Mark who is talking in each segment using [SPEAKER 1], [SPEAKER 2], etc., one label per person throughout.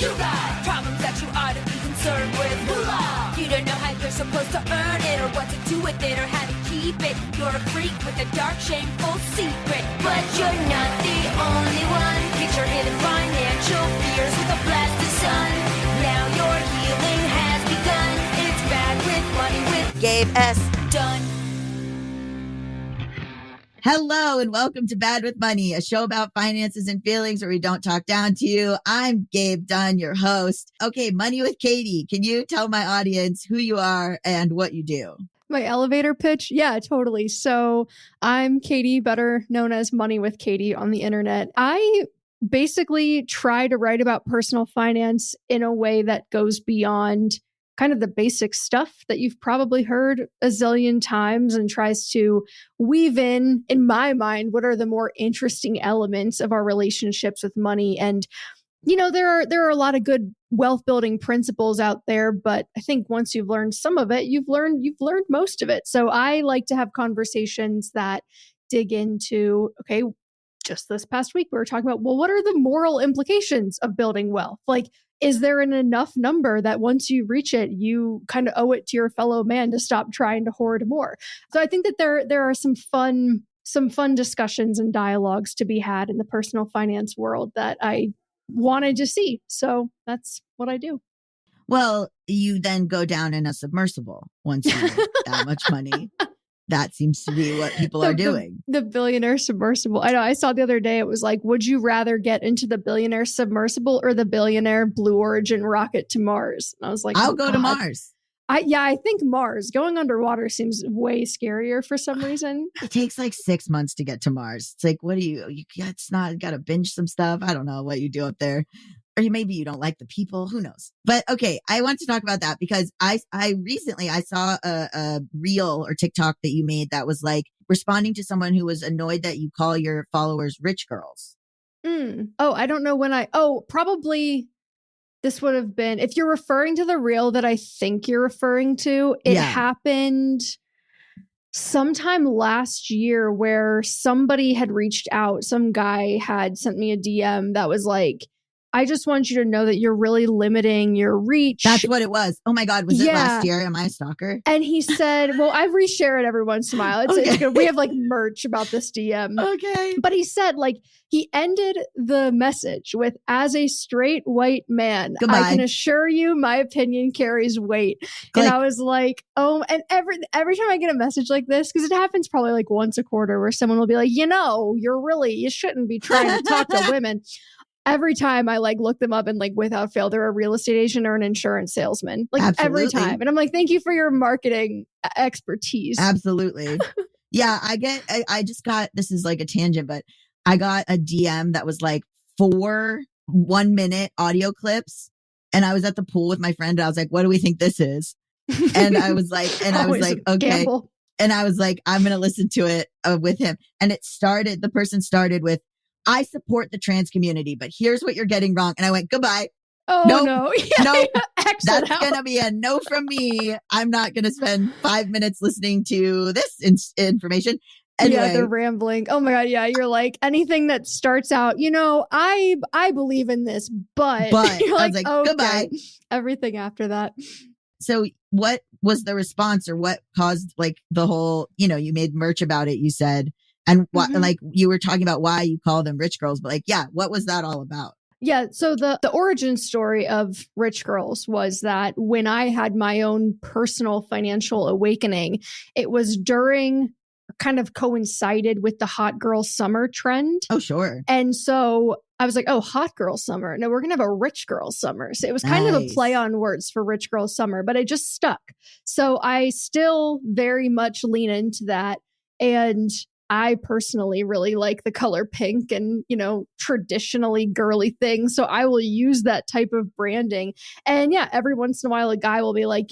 [SPEAKER 1] You got problems that you ought to be concerned with. Moolah. You don't know how you're supposed to earn it, or what to do with it, or how to keep it. You're a freak with a dark, shameful secret. But you're not the only one. Get your hidden financial fears with a blast of sun. Now your healing has begun. It's Bad with Money with
[SPEAKER 2] Gabe S.
[SPEAKER 1] Done.
[SPEAKER 2] Hello and welcome to Bad with Money, a show about finances and feelings where we don't talk down to you. I'm Gabe Dunn, your host. Okay, Money with Katie. Can you tell my audience who you are and what you do?
[SPEAKER 3] My elevator pitch? Yeah, totally. So I'm Katie, better known as Money with Katie on the internet. I basically try to write about personal finance in a way that goes beyond kind of the basic stuff that you've probably heard a zillion times and tries to weave in my mind, what are the more interesting elements of our relationships with money. And, you know, there are a lot of good wealth building principles out there, but I think once you've learned some of it, you've learned most of it. So I like to have conversations that dig into, okay, just this past week, we were talking about, well, what are the moral implications of building wealth? Like, is there an enough number that once you reach it, you kind of owe it to your fellow man to stop trying to hoard more? So I think that there are some fun discussions and dialogues to be had in the personal finance world that I wanted to see. So that's what I do.
[SPEAKER 2] Well, you then go down in a submersible once you have that much money. That seems to be what people are doing.
[SPEAKER 3] The billionaire submersible. I know. I saw the other day, it was like, would you rather get into the billionaire submersible or the billionaire Blue Origin rocket to Mars? And I was like,
[SPEAKER 2] I'll go to Mars.
[SPEAKER 3] I think Mars. Going underwater seems way scarier for some reason.
[SPEAKER 2] It takes like 6 months to get to Mars. It's like, what do you it's not, got to binge some stuff. I don't know what you do up there. Or maybe you don't like the people. Who knows? But okay, I want to talk about that because I recently saw a reel or TikTok that you made that was like responding to someone who was annoyed that you call your followers rich girls.
[SPEAKER 3] Oh, I don't know when probably this would have been, if you're referring to the reel that I think you're referring to, it happened sometime last year where somebody had reached out. Some guy had sent me a DM that was like, I just want you to know that you're really limiting your reach.
[SPEAKER 2] That's what it was. Oh my God. Was it last year? Am I a stalker?
[SPEAKER 3] And he said, well, I reshare it every once in a while. It's good. We have like merch about this DM.
[SPEAKER 2] Okay.
[SPEAKER 3] But he said, like, he ended the message with, as a straight white man,
[SPEAKER 2] goodbye.
[SPEAKER 3] I can assure you my opinion carries weight. And I was like, oh, and every time I get a message like this, because it happens probably like once a quarter where someone will be like, you shouldn't be trying to talk to women. Every time I like look them up and like without fail, they're a real estate agent or an insurance salesman. Like Absolutely. Every time. And I'm like, thank you for your marketing expertise.
[SPEAKER 2] Absolutely. Yeah, I just got, this is like a tangent, but I got a DM that was like 4 1-minute audio clips. And I was at the pool with my friend. And I was like, what do we think this is? And I was like, okay.
[SPEAKER 3] Gamble.
[SPEAKER 2] And I was like, I'm going to listen to it with him. And the person started with, I support the trans community, but here's what you're getting wrong. And I went, goodbye.
[SPEAKER 3] Oh, no.
[SPEAKER 2] No, that's going to be a no from me. I'm not going to spend 5 minutes listening to this information. Anyway.
[SPEAKER 3] Yeah, they're rambling. Oh my God. Yeah. You're like, anything that starts out, I believe in this, but you're
[SPEAKER 2] I was like,
[SPEAKER 3] okay.
[SPEAKER 2] Goodbye.
[SPEAKER 3] Everything after that.
[SPEAKER 2] So what was the response, or what caused like the whole, you made merch about it, you said. And what, like you were talking about why you call them rich girls, but like, what was that all about?
[SPEAKER 3] Yeah. So the origin story of Rich Girls was that when I had my own personal financial awakening, it was kind of coincided with the hot girl summer trend.
[SPEAKER 2] Oh, sure.
[SPEAKER 3] And so I was like, oh, hot girl summer. No, we're going to have a rich girl summer. So it was kind of a play on words for rich girl summer, but it just stuck. So I still very much lean into that. And I personally really like the color pink and, traditionally girly things. So I will use that type of branding. And yeah, every once in a while, a guy will be like,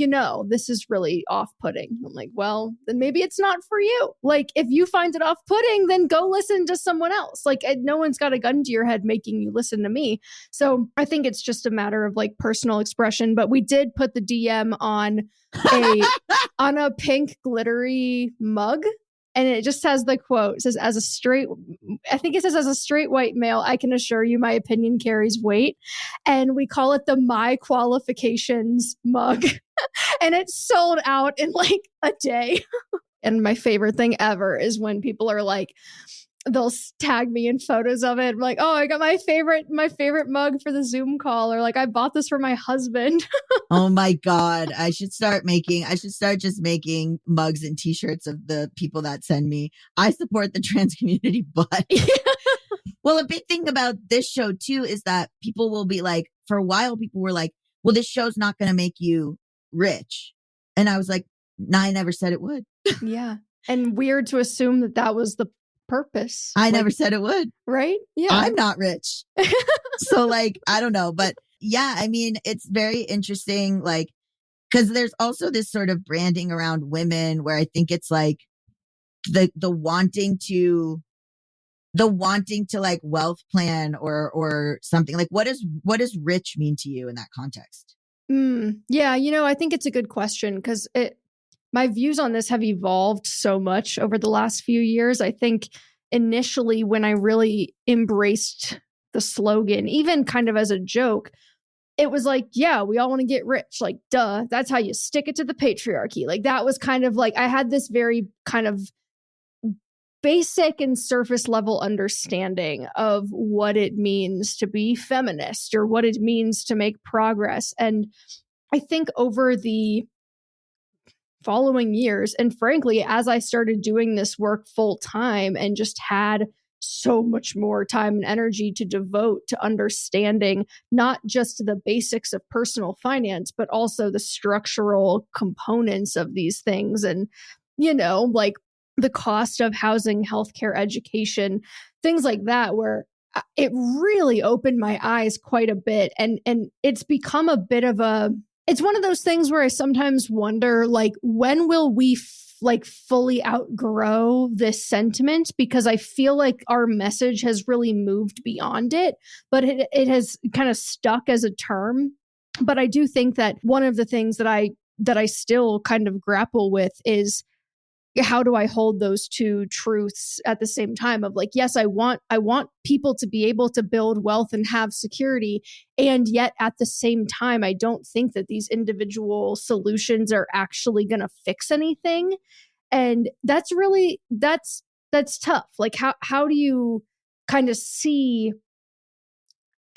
[SPEAKER 3] this is really off-putting. I'm like, well, then maybe it's not for you. Like, if you find it off-putting, then go listen to someone else. Like, no one's got a gun to your head making you listen to me. So I think it's just a matter of like personal expression. But we did put the DM on a pink glittery mug. And it just has the quote. It says, as a straight white male, I can assure you my opinion carries weight. And we call it the My Qualifications mug. And it's sold out in like a day. And my favorite thing ever is when people are like, they'll tag me in photos of it. I'm like, oh, I got my favorite mug for the Zoom call. Or like, I bought this for my husband.
[SPEAKER 2] Oh my God. I should start just making mugs and t-shirts of the people that send me. I support the trans community, but well, a big thing about this show too is that people will be like, for a while, people were like, well, this show's not going to make you rich. And I was like, no, I never said it would.
[SPEAKER 3] Yeah. And weird to assume that was the purpose.
[SPEAKER 2] I never said it would.
[SPEAKER 3] Right? Yeah.
[SPEAKER 2] I'm not rich. So like, I don't know. But yeah, I mean, it's very interesting. Like, because there's also this sort of branding around women where I think it's like the wanting to like wealth plan or something. Like what does rich mean to you in that context?
[SPEAKER 3] Yeah, I think it's a good question because my views on this have evolved so much over the last few years. I think initially when I really embraced the slogan, even kind of as a joke, it was like, yeah, we all want to get rich. Like, duh, that's how you stick it to the patriarchy. Like that was kind of like, I had this very kind of basic and surface level understanding of what it means to be feminist or what it means to make progress. And I think over the following years, and frankly, as I started doing this work full time and just had so much more time and energy to devote to understanding not just the basics of personal finance, but also the structural components of these things. And, like the cost of housing, healthcare, education, things like that, where it really opened my eyes quite a bit. And it's become a bit of it's one of those things where I sometimes wonder, like, when will we fully outgrow this sentiment? Because I feel like our message has really moved beyond it, but it has kind of stuck as a term. But I do think that one of the things that I still kind of grapple with is, how do I hold those two truths at the same time of like, yes, I want people to be able to build wealth and have security. And yet at the same time, I don't think that these individual solutions are actually going to fix anything. And that's tough. Like how do you kind of see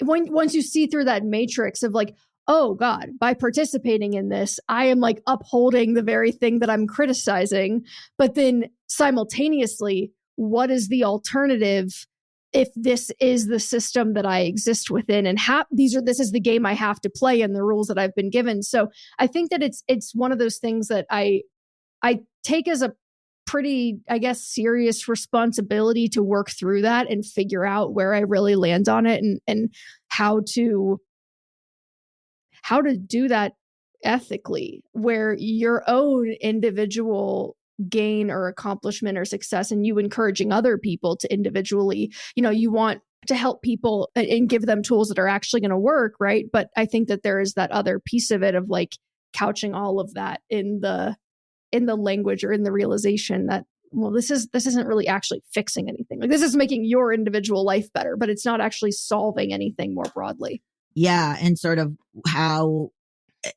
[SPEAKER 3] once you see through that matrix of like, oh God, by participating in this, I am like upholding the very thing that I'm criticizing. But then simultaneously, what is the alternative if this is the system that I exist within? And this is the game I have to play and the rules that I've been given. So I think that it's one of those things that I take as a pretty, I guess, serious responsibility to work through that and figure out where I really land on it and how to do that ethically, where your own individual gain or accomplishment or success and you encouraging other people to individually, you want to help people and give them tools that are actually going to work, right? But I think that there is that other piece of it of like couching all of that in the language or in the realization that, well, this isn't really actually fixing anything. Like this is making your individual life better, but it's not actually solving anything more broadly.
[SPEAKER 2] Yeah. And sort of how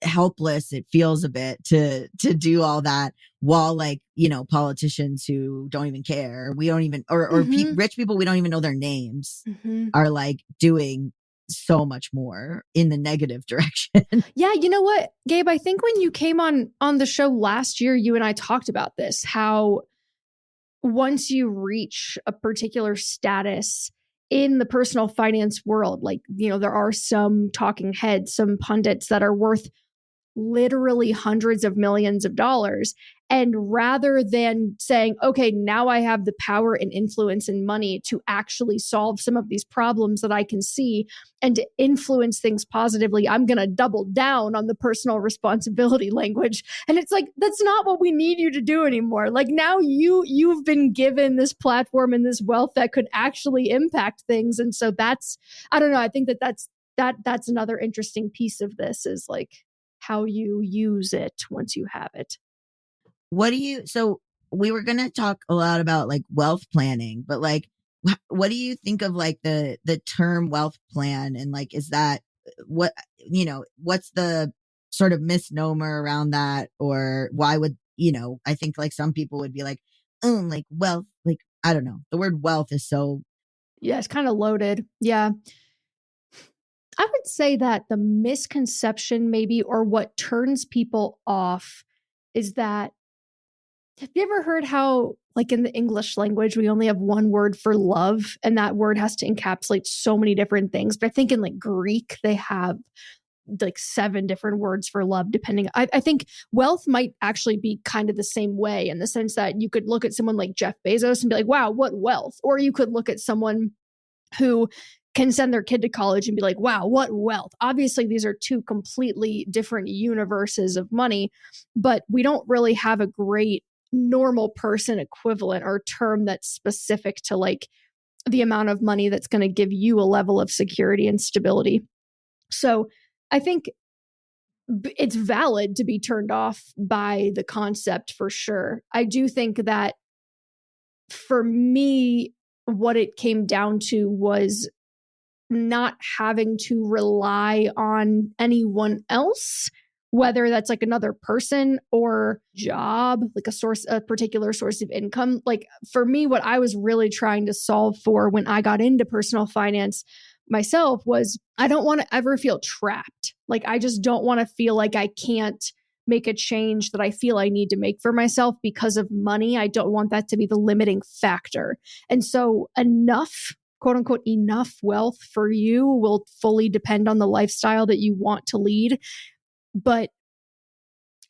[SPEAKER 2] helpless it feels a bit to do all that while like, politicians who don't even care. We don't even, or rich people, we don't even know their names are like doing so much more in the negative direction.
[SPEAKER 3] Yeah. You know what, Gabe, I think when you came on the show last year, you and I talked about this, how once you reach a particular status in the personal finance world, like, there are some talking heads, some pundits that are worth literally hundreds of millions of dollars. And rather than saying, okay, now I have the power and influence and money to actually solve some of these problems that I can see and to influence things positively, I'm going to double down on the personal responsibility language. And it's like, that's not what we need you to do anymore. Like now you've been given this platform and this wealth that could actually impact things. And so I don't know. I think that's another interesting piece of this is like how you use it once you have it.
[SPEAKER 2] So we were going to talk a lot about like wealth planning, but like, what do you think of like the term wealth plan? And like, is that what, what's the sort of misnomer around that? Or why would, I think like some people would be like, oh, like wealth, like, I don't know. The word wealth is so.
[SPEAKER 3] Yeah, it's kind of loaded. Yeah. I would say that the misconception maybe, or what turns people off, is that, have you ever heard how, like in the English language, we only have one word for love, and that word has to encapsulate so many different things? But I think in like Greek, they have like 7 different words for love, depending. I think wealth might actually be kind of the same way, in the sense that you could look at someone like Jeff Bezos and be like, wow, what wealth? Or you could look at someone who can send their kid to college and be like, wow, what wealth? Obviously, these are 2 completely different universes of money, but we don't really have a great normal person equivalent or term that's specific to like the amount of money that's going to give you a level of security and stability. So I think it's valid to be turned off by the concept for sure. I do think that for me, what it came down to was not having to rely on anyone else, whether that's like another person or job, like a particular source of income. Like for me, what I was really trying to solve for when I got into personal finance myself was, I don't want to ever feel trapped. Like I just don't want to feel like I can't make a change that I feel I need to make for myself because of money. I don't want that to be the limiting factor. And so enough, quote unquote, enough wealth for you will fully depend on the lifestyle that you want to lead. But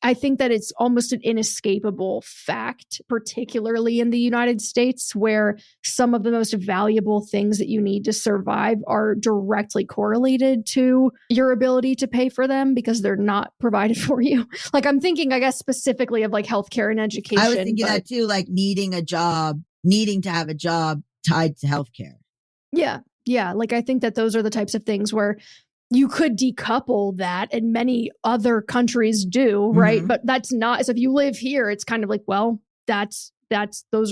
[SPEAKER 3] I think that it's almost an inescapable fact, particularly in the United States, where some of the most valuable things that you need to survive are directly correlated to your ability to pay for them because they're not provided for you. Like I'm thinking, I guess, specifically of like healthcare and education.
[SPEAKER 2] I was thinking that too, like needing to have a job tied to healthcare.
[SPEAKER 3] Yeah. Yeah. Like I think that those are the types of things where you could decouple that, and many other countries do, right? Mm-hmm. But that's not, so if you live here, it's kind of like, well, those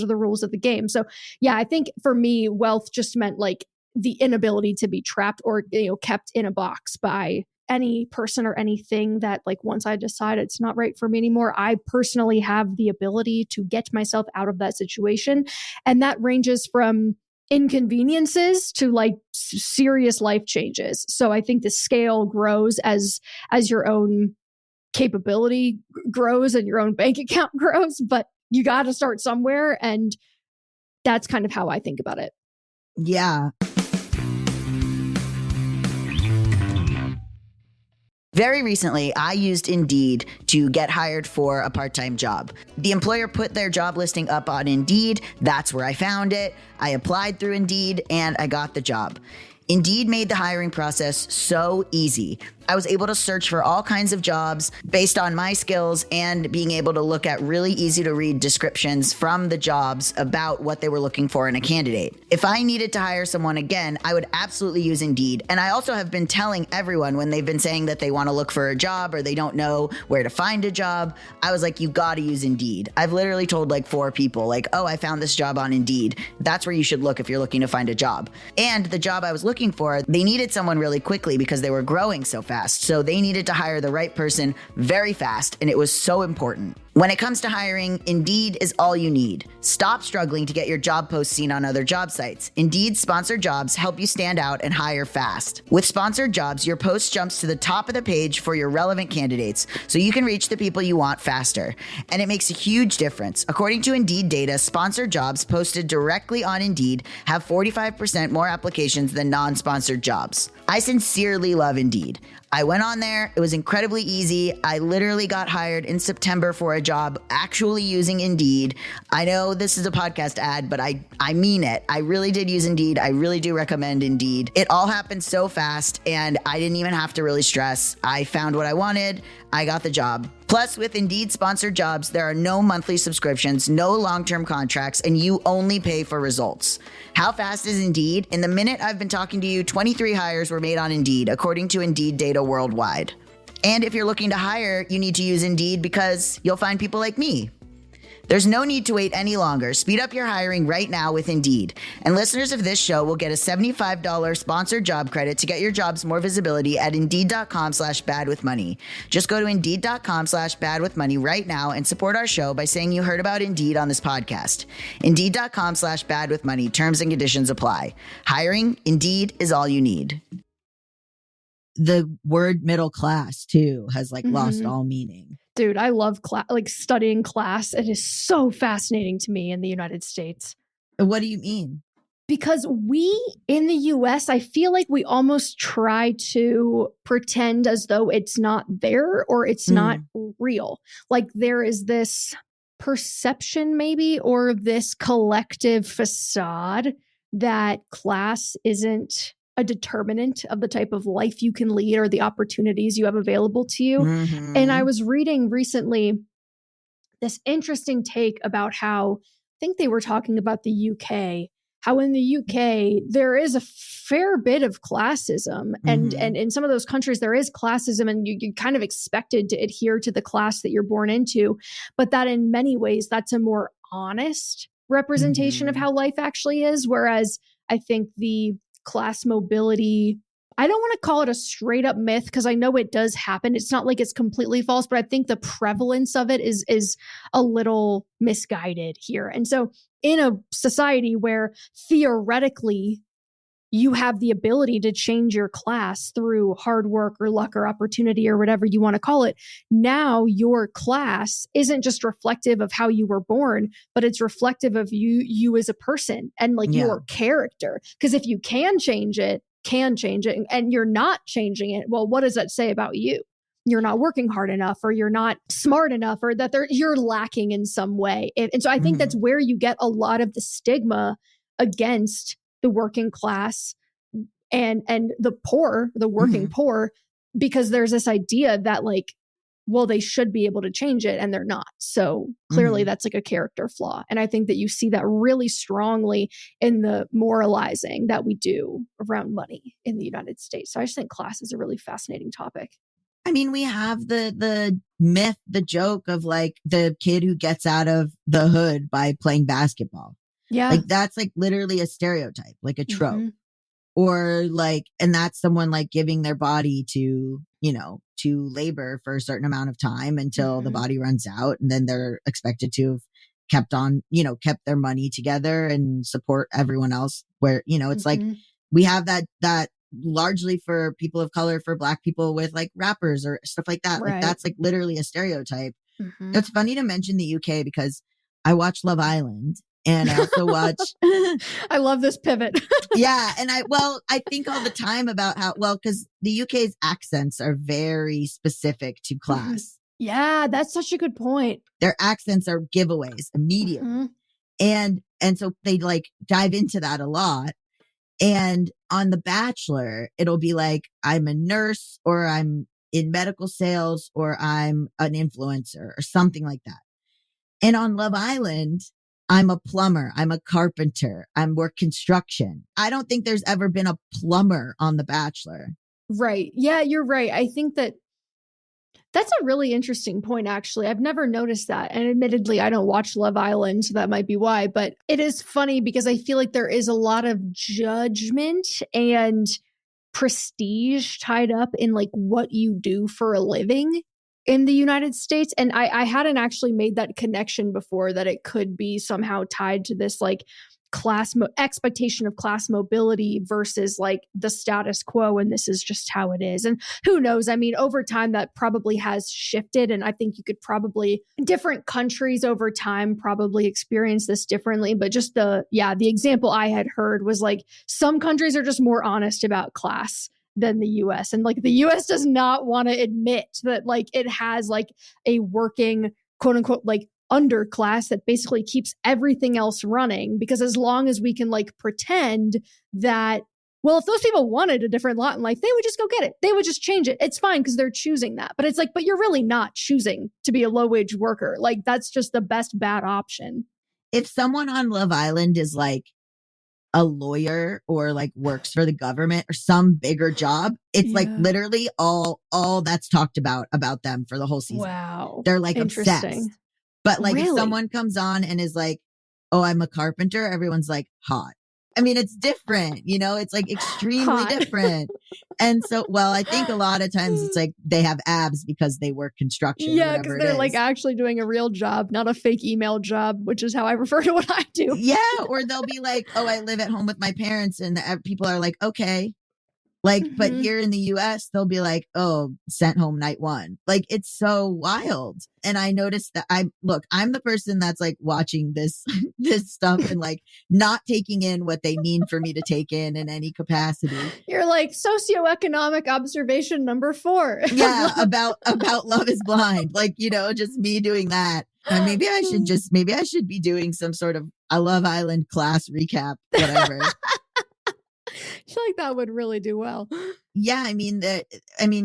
[SPEAKER 3] are the rules of the game. So yeah, I think for me, wealth just meant like the inability to be trapped or, kept in a box by any person or anything that like once I decide it's not right for me anymore, I personally have the ability to get myself out of that situation. And that ranges from inconveniences to like serious life changes. So I think the scale grows as your own capability grows and your own bank account grows, but you got to start somewhere. And that's kind of how I think about it.
[SPEAKER 2] Yeah. Very recently, I used Indeed to get hired for a part-time job. The employer put their job listing up on Indeed. That's where I found it. I applied through Indeed and I got the job. Indeed made the hiring process so easy. I was able to search for all kinds of jobs based on my skills and being able to look at really easy to read descriptions from the jobs about what they were looking for in a candidate. If I needed to hire someone again, I would absolutely use Indeed. And I also have been telling everyone when they've been saying that they want to look for a job or they don't know where to find a job, I was like, you got to use Indeed. I've literally told like 4 people like, oh, I found this job on Indeed. That's where you should look if you're looking to find a job. And the job I was looking for, they needed someone really quickly because they were growing so fast. So they needed to hire the right person very fast, and it was so important. When it comes to hiring, Indeed is all you need. Stop struggling to get your job posts seen on other job sites. Indeed's sponsored jobs help you stand out and hire fast. With sponsored jobs, your post jumps to the top of the page for your relevant candidates, so you can reach the people you want faster. And it makes a huge difference. According to Indeed data, sponsored jobs posted directly on Indeed have 45% more applications than non-sponsored jobs. I sincerely love Indeed. I went on there. It was incredibly easy. I literally got hired in September for a job actually using Indeed. I know this is a podcast ad, but I mean it. I really did use Indeed. I really do recommend Indeed. It all happened so fast and I didn't even have to really stress. I found what I wanted. I got the job. Plus, with Indeed sponsored jobs, there are no monthly subscriptions, no long-term contracts, and you only pay for results. How fast is Indeed? In the minute I've been talking to you, 23 hires were made on Indeed, according to Indeed data worldwide. And if you're looking to hire, you need to use Indeed because you'll find people like me. There's no need to wait any longer. Speed up your hiring right now with Indeed. And listeners of this show will get a $75 sponsored job credit to get your jobs more visibility at Indeed.com/badwithmoney. Just go to Indeed.com/badwithmoney right now and support our show by saying you heard about Indeed on this podcast. Indeed.com/badwithmoney. Terms and conditions apply. Hiring? Indeed is all you need. The word middle class too has lost all meaning.
[SPEAKER 3] Dude, I love studying class. It is so fascinating to me in the United States.
[SPEAKER 2] What do you mean?
[SPEAKER 3] Because we in the US, I feel like we almost try to pretend as though it's not there or it's not real. Like there is this perception maybe or this collective facade that class isn't a determinant of the type of life you can lead or the opportunities you have available to you.
[SPEAKER 2] Mm-hmm.
[SPEAKER 3] And I was reading recently this interesting take about how, I think they were talking about the UK, how in the UK there is a fair bit of classism. And in some of those countries there is classism and you're kind of expected to adhere to the class that you're born into. But that in many ways, that's a more honest representation of how life actually is. Whereas I think the class mobility, I don't want to call it a straight up myth because I know it does happen. It's not like it's completely false, but I think the prevalence of it is a little misguided here. And so in a society where theoretically you have the ability to change your class through hard work or luck or opportunity or whatever you want to call it, now your class isn't just reflective of how you were born, but it's reflective of you as a person and your character. Because if you can change it, and you're not changing it, well, what does that say about you? You're not working hard enough, or you're not smart enough, or that you're lacking in some way. And so I think that's where you get a lot of the stigma against the working class and the poor, the working poor, because there's this idea that they should be able to change it and they're not. So clearly that's a character flaw. And I think that you see that really strongly in the moralizing that we do around money in the United States. So I just think class is a really fascinating topic.
[SPEAKER 2] I mean, we have the myth, the joke of the kid who gets out of the hood by playing basketball.
[SPEAKER 3] Yeah.
[SPEAKER 2] That's literally a stereotype, a trope. Or and that's someone giving their body to labor for a certain amount of time until the body runs out. And then they're expected to have kept their money together and support everyone else where, it's we have that largely for people of color, for Black people with rappers or stuff like that.
[SPEAKER 3] Right.
[SPEAKER 2] That's literally a stereotype. It's funny to mention the UK because I watch Love Island. And I also watch.
[SPEAKER 3] I love this pivot.
[SPEAKER 2] Yeah. And I think all the time about because the UK's accents are very specific to class.
[SPEAKER 3] Yeah, that's such a good point.
[SPEAKER 2] Their accents are giveaways immediately. And so they dive into that a lot. And on The Bachelor, it'll be I'm a nurse or I'm in medical sales or I'm an influencer or something like that. And on Love Island, I'm a plumber. I'm a carpenter. I'm work construction. I don't think there's ever been a plumber on The Bachelor.
[SPEAKER 3] Right. Yeah, you're right. I think that's a really interesting point, actually. I've never noticed that. And admittedly, I don't watch Love Island, so that might be why. But it is funny because I feel like there is a lot of judgment and prestige tied up in what you do for a living in the United States. And I hadn't actually made that connection before, that it could be somehow tied to this expectation of class mobility versus the status quo. And this is just how it is. And who knows? I mean, over time that probably has shifted. And I think you could different countries over time probably experience this differently. But just the example I had heard was some countries are just more honest about class than the US. And the US does not want to admit that it has a working quote unquote underclass that basically keeps everything else running, because as long as we can pretend that, well, if those people wanted a different lot in life, they would just go get it. They would just change it. It's fine because they're choosing that. But it's but you're really not choosing to be a low wage worker. That's just the best bad option.
[SPEAKER 2] If someone on Love Island is a lawyer or works for the government or some bigger job, it's literally all that's talked about them for the whole season.
[SPEAKER 3] Wow.
[SPEAKER 2] They're obsessed. But like if
[SPEAKER 3] Really?
[SPEAKER 2] someone comes on and is like, oh, I'm a carpenter, everyone's like, hot. I mean, it's different, you know, it's like extremely
[SPEAKER 3] Hot.
[SPEAKER 2] different. And so, well, I think a lot of times it's like they have abs because they work construction or
[SPEAKER 3] Yeah, because
[SPEAKER 2] whatever it
[SPEAKER 3] they're
[SPEAKER 2] is.
[SPEAKER 3] like actually doing a real job, not a fake email job, which is how I refer to what I do.
[SPEAKER 2] Yeah. Or they'll be like, oh, I live at home with my parents. And people are like, okay. Like, but
[SPEAKER 3] Mhm.
[SPEAKER 2] here in the US, they'll be like, oh, sent home night one. Like, it's so wild. And I noticed that I'm the person that's like watching this, this stuff and like not taking in what they mean for me to take in any capacity.
[SPEAKER 3] You're like socioeconomic observation number 4.
[SPEAKER 2] Yeah. about Love is Blind. Like, you know, just me doing that. And maybe I should be doing some sort of a Love Island class recap, whatever.
[SPEAKER 3] I feel like that would really do well.
[SPEAKER 2] Yeah, I mean,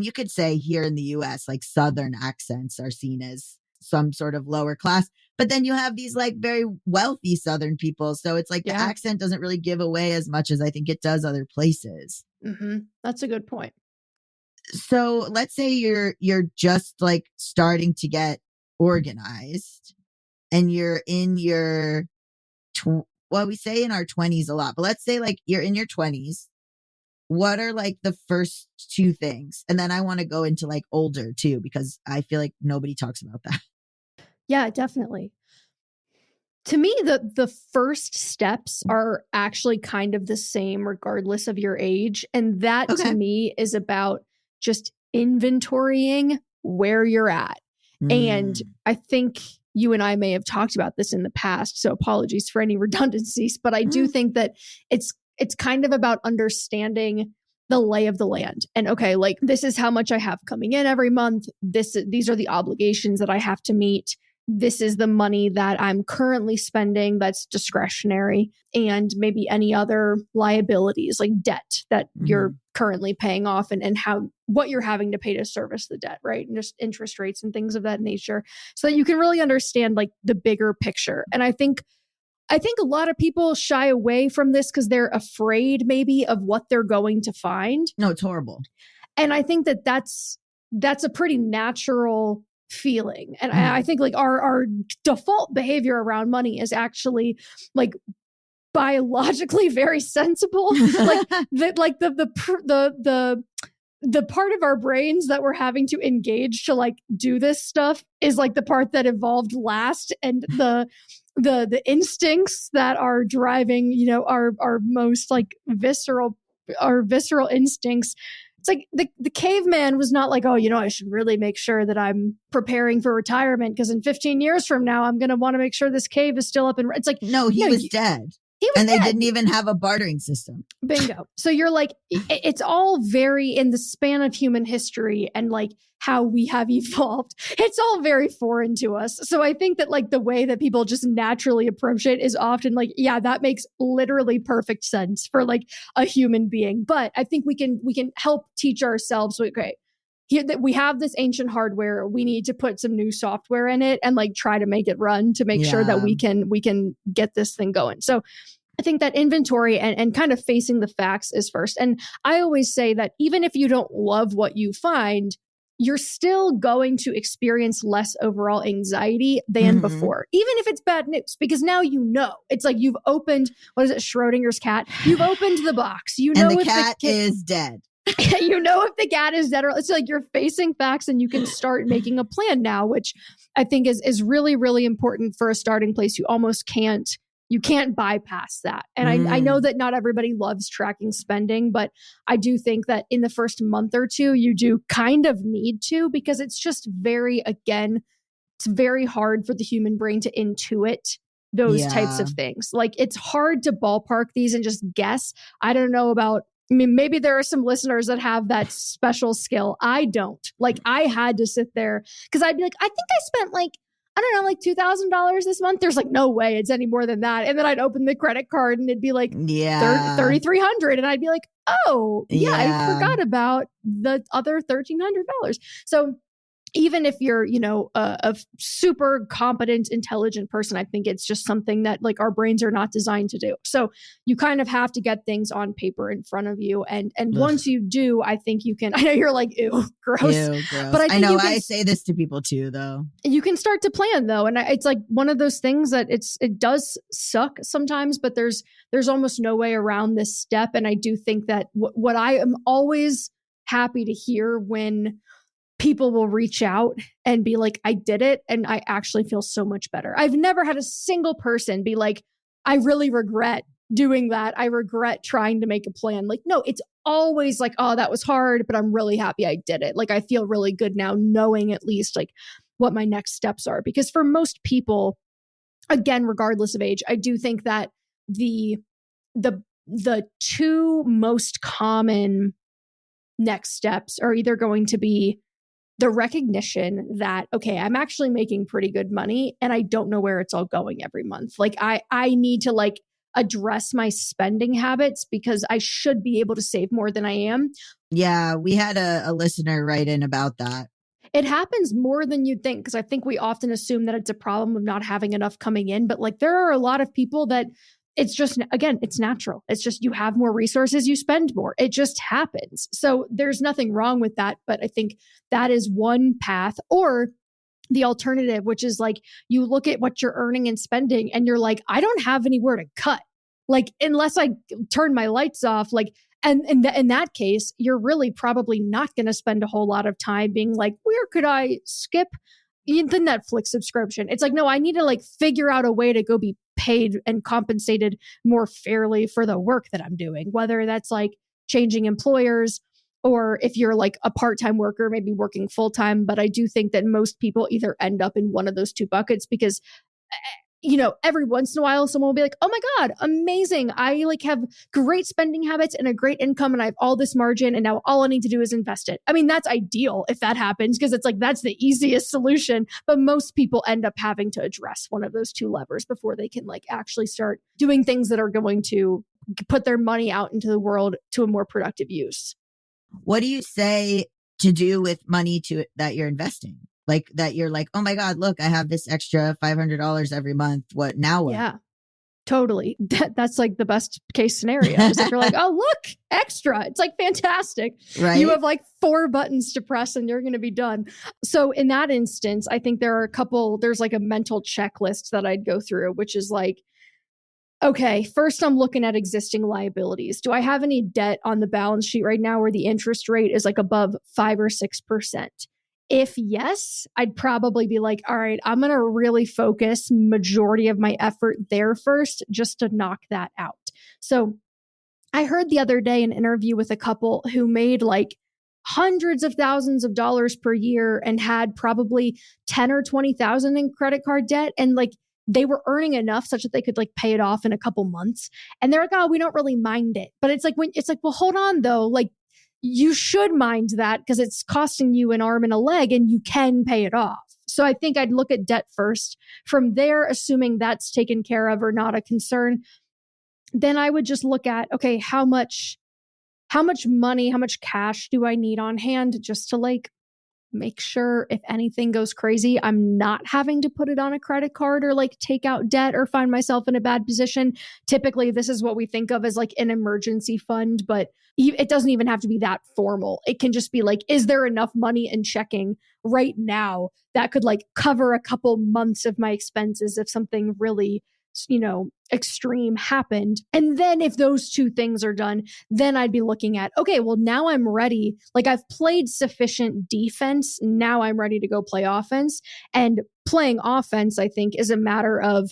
[SPEAKER 2] you could say here in the US, like Southern accents are seen as some sort of lower class, but then you have these like very wealthy Southern people. So it's like the
[SPEAKER 3] Yeah.
[SPEAKER 2] accent doesn't really give away as much as I think it does other places.
[SPEAKER 3] Mm-hmm. That's a good point.
[SPEAKER 2] So let's say you're just like starting to get organized and you're in your, well, we say in our 20s a lot, but let's say like you're in your 20s. What are like the first 2 things? And then I want to go into like older too, because I feel like nobody talks about that.
[SPEAKER 3] Yeah, definitely. To me, the first steps are actually kind of the same regardless of your age. And that
[SPEAKER 2] Okay.
[SPEAKER 3] to me is about just inventorying where you're at. And I think you and I may have talked about this in the past, so apologies for any redundancies, but I do think that it's kind of about understanding the lay of the land. And okay, like this is how much I have coming in every month. These are the obligations that I have to meet. This is the money that I'm currently spending that's discretionary, and maybe any other liabilities like debt that you're currently paying off, and what you're having to pay to service the debt, right? And just interest rates and things of that nature, so that you can really understand like the bigger picture. And I think a lot of people shy away from this because they're afraid maybe of what they're going to find.
[SPEAKER 2] No, it's horrible.
[SPEAKER 3] And I think that's a pretty natural feeling. And I think like our default behavior around money is actually like biologically very sensible. Like the part of our brains that we're having to engage to like do this stuff is like the part that evolved last, and the instincts that are driving, you know, our most like visceral instincts. It's like the caveman was not like, oh, you know, I should really make sure that I'm preparing for retirement because in 15 years from now, I'm going to want to make sure this cave is still up and it's like,
[SPEAKER 2] no, he was dead. And they didn't even have a bartering system.
[SPEAKER 3] Bingo. So you're like, it's all very in the span of human history and like how we have evolved. It's all very foreign to us. So I think that like the way that people just naturally approach it is often like, yeah, that makes literally perfect sense for like a human being. But I think we can help teach ourselves, okay, here that we have this ancient hardware, we need to put some new software in it and like try to make it run to make sure that we can get this thing going. So I think that inventory and kind of facing the facts is first. And I always say that even if you don't love what you find, you're still going to experience less overall anxiety than before, even if it's bad news, because now you know. It's like you've opened, what is it, Schrodinger's cat? You've opened the box. You know,
[SPEAKER 2] and the
[SPEAKER 3] if
[SPEAKER 2] cat
[SPEAKER 3] the
[SPEAKER 2] is dead.
[SPEAKER 3] You know if the cat is dead, or it's like you're facing facts and you can start making a plan now, which I think is really, really important for a starting place. You can't bypass that. And I know that not everybody loves tracking spending, but I do think that in the first month or two, you do kind of need to, because it's just it's very hard for the human brain to intuit those types of things. Like it's hard to ballpark these and just guess. I don't know about, I mean, maybe there are some listeners that have that special skill. I don't. Like I had to sit there because I'd be like, I think I spent like, I don't know, like $2,000 this month. There's like no way it's any more than that. And then I'd open the credit card and it'd be like $3,300. And I'd be like, oh, yeah, I forgot about the other $1,300. So even if you're, a super competent, intelligent person, I think it's just something that like our brains are not designed to do. So you kind of have to get things on paper in front of you. And once you do, I think you can, I know you're like, ew, gross.
[SPEAKER 2] Ew, gross.
[SPEAKER 3] But I think
[SPEAKER 2] I say this to people too, though.
[SPEAKER 3] You can start to plan though. And it's like one of those things that it does suck sometimes, but there's almost no way around this step. And I do think that what I am always happy to hear when people will reach out and be like, I did it. And I actually feel so much better. I've never had a single person be like, I really regret doing that. I regret trying to make a plan. Like, no, it's always like, oh, that was hard, but I'm really happy I did it. Like, I feel really good now knowing at least like what my next steps are. Because for most people, again, regardless of age, I do think that the two most common next steps are either going to be the recognition that, okay, I'm actually making pretty good money and I don't know where it's all going every month. Like I need to like address my spending habits because I should be able to save more than I am.
[SPEAKER 2] Yeah, we had a listener write in about that.
[SPEAKER 3] It happens more than you'd think because I think we often assume that it's a problem of not having enough coming in. But like there are a lot of people that it's just, again, it's natural. It's just you have more resources, you spend more. It just happens. So there's nothing wrong with that. But I think that is one path. Or the alternative, which is like you look at what you're earning and spending and you're like, I don't have anywhere to cut. Like unless I turn my lights off, like, and in that case, you're really probably not going to spend a whole lot of time being like, where could I skip the Netflix subscription? It's like, no, I need to like figure out a way to go be paid and compensated more fairly for the work that I'm doing, whether that's like changing employers or if you're like a part-time worker, maybe working full-time. But I do think that most people either end up in one of those two buckets because every once in a while, someone will be like, oh my God, amazing. I like have great spending habits and a great income and I have all this margin and now all I need to do is invest it. I mean, that's ideal if that happens because it's like, that's the easiest solution. But most people end up having to address one of those two levers before they can like actually start doing things that are going to put their money out into the world to a more productive use.
[SPEAKER 2] What do you say to do with money that you're investing? Like that you're like, oh my God, look, I have this extra $500 every month. What now? What?
[SPEAKER 3] Yeah, totally. That's like the best case scenario. Is if you're like, oh, look, extra. It's like fantastic.
[SPEAKER 2] Right.
[SPEAKER 3] You have like 4 buttons to press and you're going to be done. So in that instance, I think there's like a mental checklist that I'd go through, which is like, okay, first I'm looking at existing liabilities. Do I have any debt on the balance sheet right now where the interest rate is like above 5 or 6%? If yes, I'd probably be like, all right, I'm going to really focus majority of my effort there first just to knock that out. So I heard the other day an interview with a couple who made like hundreds of thousands of dollars per year and had probably 10 or 20,000 in credit card debt. And like they were earning enough such that they could like pay it off in a couple months. And they're like, oh, we don't really mind it. But it's like, well, hold on though. Like, you should mind that because it's costing you an arm and a leg and you can pay it off. So I think I'd look at debt first. From there, assuming that's taken care of or not a concern, then I would just look at, okay, how much money, how much cash do I need on hand just to like make sure if anything goes crazy, I'm not having to put it on a credit card or like take out debt or find myself in a bad position. Typically, this is what we think of as like an emergency fund, but it doesn't even have to be that formal. It can just be like, is there enough money in checking right now that could like cover a couple months of my expenses if something really, extreme happened? And then if those two things are done, then I'd be looking at, okay, well, now I'm ready. Like I've played sufficient defense. Now I'm ready to go play offense. And playing offense, I think, is a matter of,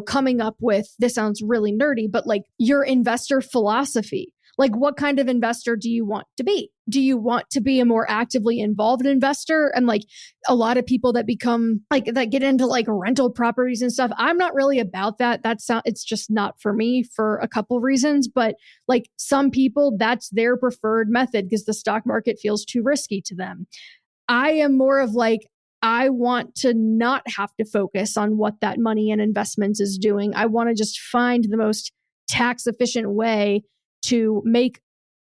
[SPEAKER 3] coming up with, this sounds really nerdy, but like your investor philosophy. Like, what kind of investor do you want to be? Do you want to be a more actively involved investor? And like a lot of people that become like, that get into like rental properties and stuff, I'm not really about that. It's just not for me for a couple reasons. But like some people, that's their preferred method because the stock market feels too risky to them. I am more of like, I want to not have to focus on what that money and investments is doing. I want to just find the most tax efficient way to make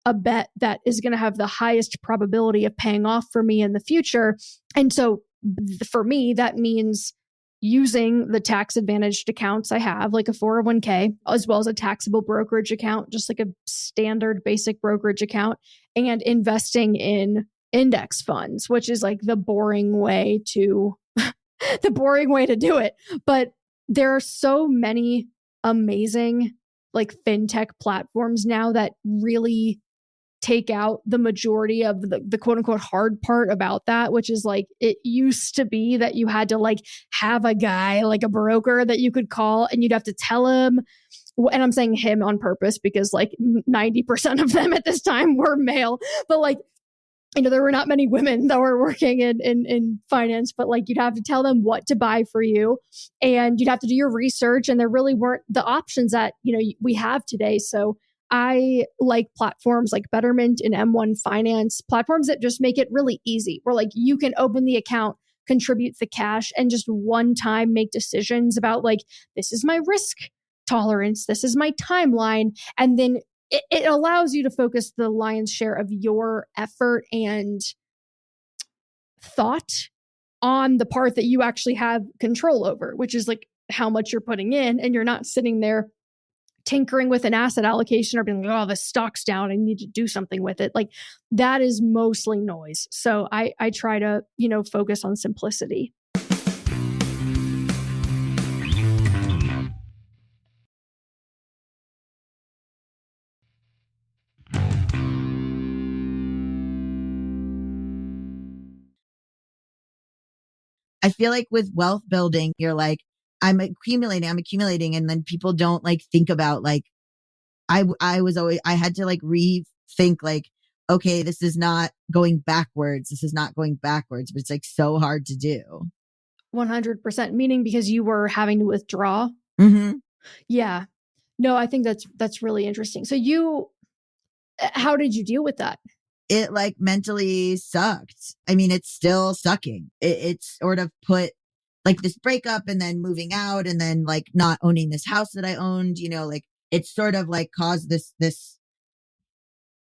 [SPEAKER 3] a bet that is going to have the highest probability of paying off for me in the future. And so for me, that means using the tax advantaged accounts I have, like a 401k, as well as a taxable brokerage account, just like a standard basic brokerage account, and investing in index funds, which is like the boring way to do it. But there are so many amazing like fintech platforms now that really take out the majority of the quote unquote hard part about that, which is like, it used to be that you had to like have a guy, like a broker that you could call and you'd have to tell him, and I'm saying him on purpose because like 90% of them at this time were male, but like, you know, there were not many women that were working in finance, but like you'd have to tell them what to buy for you and you'd have to do your research, and there really weren't the options that, you know, we have today. So I like platforms like Betterment and M1 Finance, platforms that just make it really easy, where like you can open the account, contribute the cash, and just one time make decisions about like, this is my risk tolerance, this is my timeline. And then it allows you to focus the lion's share of your effort and thought on the part that you actually have control over, which is like how much you're putting in, and you're not sitting there tinkering with an asset allocation or being like, oh, the stock's down, I need to do something with it. Like that is mostly noise. So I try to, you know, focus on simplicity.
[SPEAKER 2] I feel like with wealth building, you're like, I'm accumulating. And then people don't like think about like, I had to like rethink like, okay, this is not going backwards. But it's like so hard to do.
[SPEAKER 3] 100%. Meaning because you were having to withdraw.
[SPEAKER 2] Mm-hmm.
[SPEAKER 3] Yeah. No, I think that's really interesting. So how did you deal with that?
[SPEAKER 2] It like mentally sucked. I mean, it's still sucking. It's sort of put like this breakup and then moving out and then like not owning this house that I owned, you know, like it's sort of like caused this,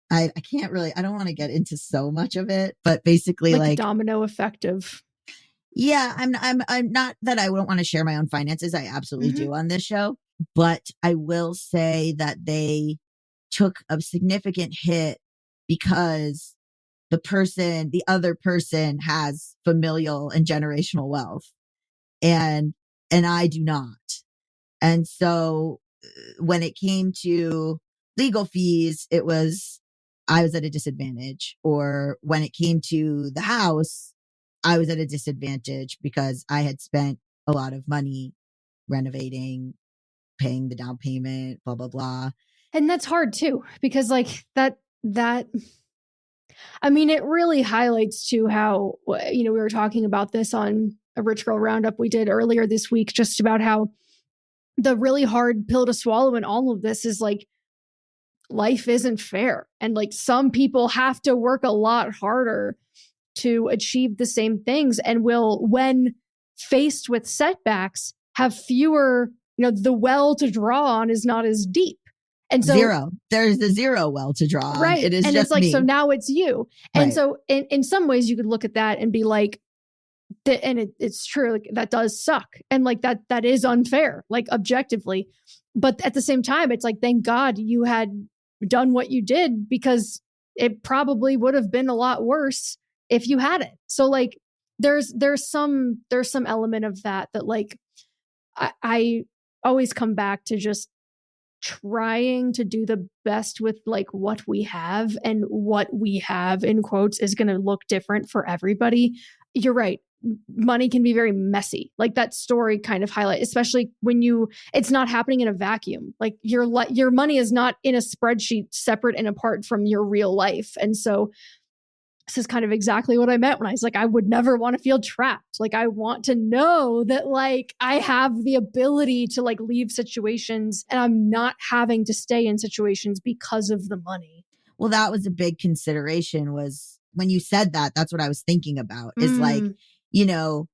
[SPEAKER 2] I can't really, I don't want to get into so much of it, but basically like
[SPEAKER 3] domino effect of.
[SPEAKER 2] Yeah, I'm not that I don't want to share my own finances. I absolutely do on this show, but I will say that they took a significant hit because the other person has familial and generational wealth and I do not. And so when it came to legal fees, I was at a disadvantage. Or when it came to the house, I was at a disadvantage because I had spent a lot of money renovating, paying the down payment, blah, blah, blah.
[SPEAKER 3] And that's hard too, because like that, I mean, it really highlights too how, you know, we were talking about this on a Rich Girl Roundup we did earlier this week, just about how the really hard pill to swallow in all of this is like, life isn't fair. And like some people have to work a lot harder to achieve the same things and will, when faced with setbacks, have fewer, you know, the well to draw on is not as deep. And so
[SPEAKER 2] there's the zero well to draw on.
[SPEAKER 3] Right.
[SPEAKER 2] It is
[SPEAKER 3] and
[SPEAKER 2] just
[SPEAKER 3] it's like,
[SPEAKER 2] me.
[SPEAKER 3] so now it's you. And
[SPEAKER 2] Right.
[SPEAKER 3] so in some ways you could look at that and be like, it's true. Like, that does suck. And like that is unfair, like objectively. But at the same time, it's like, thank God you had done what you did, because it probably would have been a lot worse if you hadn't. So like, there's some element of that like, I always come back to just trying to do the best with like what we have, and what we have in quotes is going to look different for everybody. You're right. Money can be very messy. Like that story kind of highlight, especially when it's not happening in a vacuum. Like your money is not in a spreadsheet separate and apart from your real life. And so this is kind of exactly what I meant when I was like, I would never want to feel trapped. Like I want to know that like I have the ability to like leave situations and I'm not having to stay in situations because of the money.
[SPEAKER 2] Well, that was a big consideration, was when you said that, that's what I was thinking about is like, you know,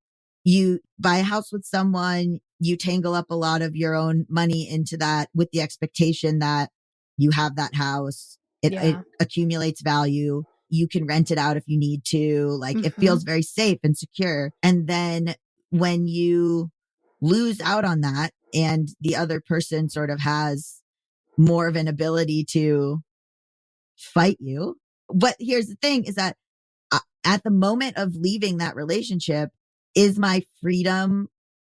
[SPEAKER 2] you buy a house with someone, you tangle up a lot of your own money into that with the expectation that you have that house It accumulates value. You can rent it out if you need to. Like it feels very safe and secure. And then when you lose out on that and the other person sort of has more of an ability to fight you. But here's the thing is that at the moment of leaving that relationship, is my freedom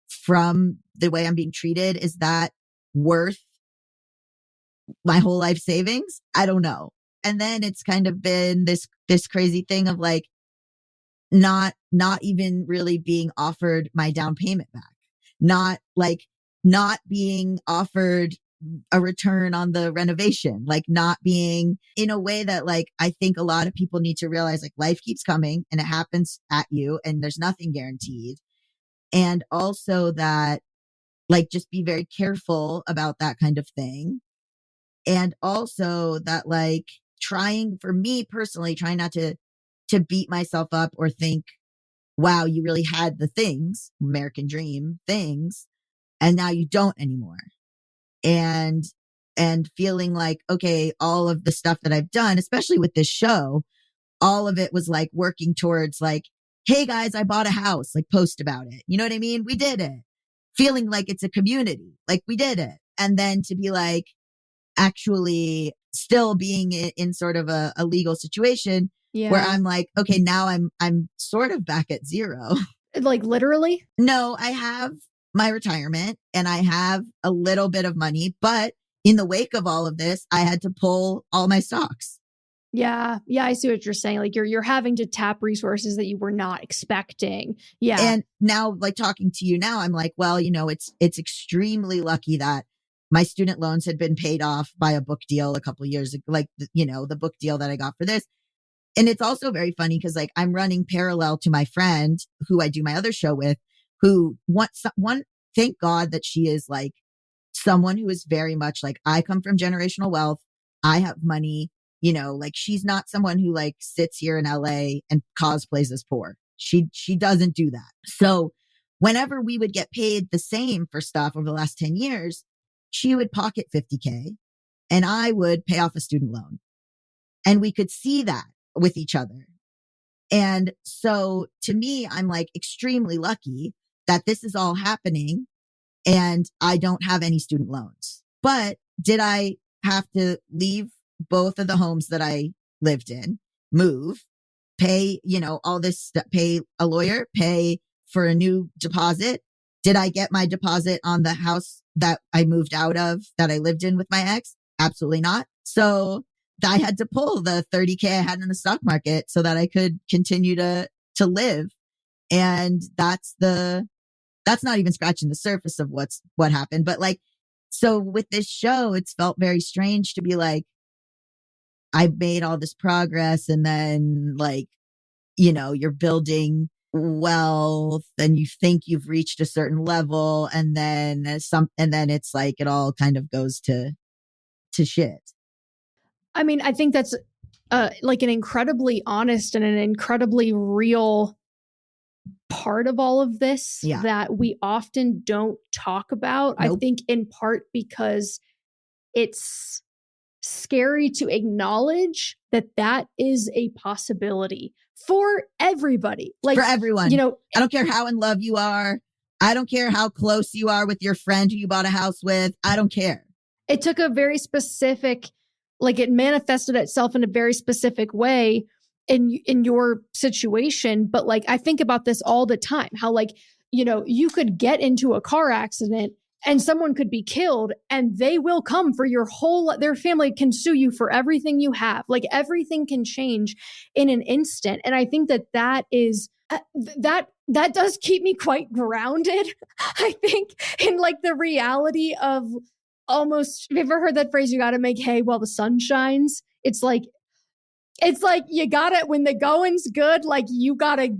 [SPEAKER 2] from the way I'm being treated, is that worth my whole life savings? I don't know. And then it's kind of been this crazy thing of like not even really being offered my down payment back, not being offered a return on the renovation, like not being in a way that like I think a lot of people need to realize like life keeps coming and it happens at you and there's nothing guaranteed. And also that like just be very careful about that kind of thing. And also that like trying, for me personally, trying not to beat myself up or think, wow, you really had the things, American dream things, and now you don't anymore. And feeling like, okay, all of the stuff that I've done, especially with this show, all of it was like working towards like, hey guys, I bought a house, like post about it. You know what I mean? We did it. Feeling like it's a community, like we did it. And then to be like, actually still being in sort of a legal situation where I'm like, okay, now I'm sort of back at zero.
[SPEAKER 3] Like literally?
[SPEAKER 2] No, I have my retirement and I have a little bit of money, but in the wake of all of this, I had to pull all my stocks.
[SPEAKER 3] Yeah. Yeah. I see what you're saying. Like you're having to tap resources that you were not expecting. Yeah.
[SPEAKER 2] And now like talking to you now, I'm like, well, you know, it's extremely lucky that my student loans had been paid off by a book deal a couple of years ago, like, you know, the book deal that I got for this. And it's also very funny because like I'm running parallel to my friend who I do my other show with, who wants one, thank God that she is like someone who is very much like, I come from generational wealth. I have money, you know, like she's not someone who like sits here in LA and cosplays as poor. She doesn't do that. So whenever we would get paid the same for stuff over the last 10 years, she would pocket $50K and I would pay off a student loan. And we could see that with each other. And so to me, I'm like extremely lucky that this is all happening and I don't have any student loans. But did I have to leave both of the homes that I lived in, move, pay, you know, all this stuff, pay a lawyer, pay for a new deposit? Did I get my deposit on the house that I moved out of, that I lived in with my ex? Absolutely not. So I had to pull the $30K I had in the stock market so that I could continue to live. And that's not even scratching the surface of what happened. But like, so with this show, it's felt very strange to be like, I've made all this progress and then like, you know, you're building wealth and you think you've reached a certain level and then it's like it all kind of goes to shit.
[SPEAKER 3] I mean, I think that's like an incredibly honest and an incredibly real part of all of this that we often don't talk about. Nope. I think in part because it's scary to acknowledge that is a possibility for everybody. Like
[SPEAKER 2] for everyone.
[SPEAKER 3] You know,
[SPEAKER 2] I don't care how in love you are. I don't care how close you are with your friend who you bought a house with. I don't care.
[SPEAKER 3] It took a very specific, like it manifested itself in a very specific way in your situation. But like, I think about this all the time, how like, you know, you could get into a car accident and someone could be killed and they will come for their family can sue you for everything you have. Like everything can change in an instant. And I think that is, that does keep me quite grounded, I think, in like the reality of almost, have you ever heard that phrase, you got to make hay while the sun shines? It's like, it's like you gotta, when the going's good, like you gotta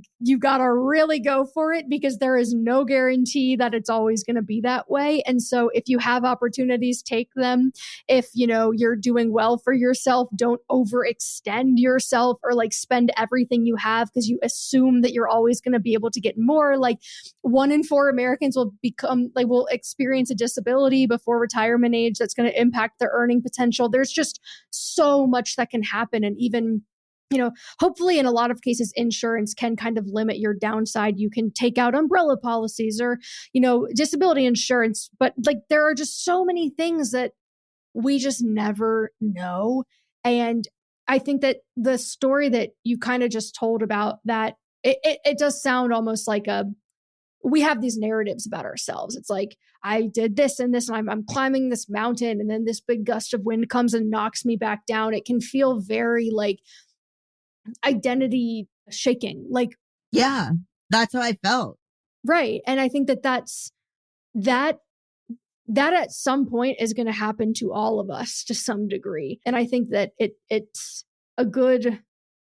[SPEAKER 3] really go for it, because there is no guarantee that it's always going to be that way. And so if you have opportunities, take them. If you're doing well for yourself, don't overextend yourself or like spend everything you have because you assume that you're always going to be able to get more. Like 1 in 4 Americans will experience a disability before retirement age that's going to impact their earning potential. There's just so much that can happen. And even hopefully in a lot of cases, insurance can kind of limit your downside. You can take out umbrella policies or, disability insurance. But like, there are just so many things that we just never know. And I think that the story that you kind of just told about that, it does sound almost like we have these narratives about ourselves. It's like, I did this and this, and I'm climbing this mountain, and then this big gust of wind comes and knocks me back down. It can feel very like identity shaking. Like,
[SPEAKER 2] yeah, that's how I felt.
[SPEAKER 3] Right. And I think that at some point is going to happen to all of us to some degree. And I think that it's a good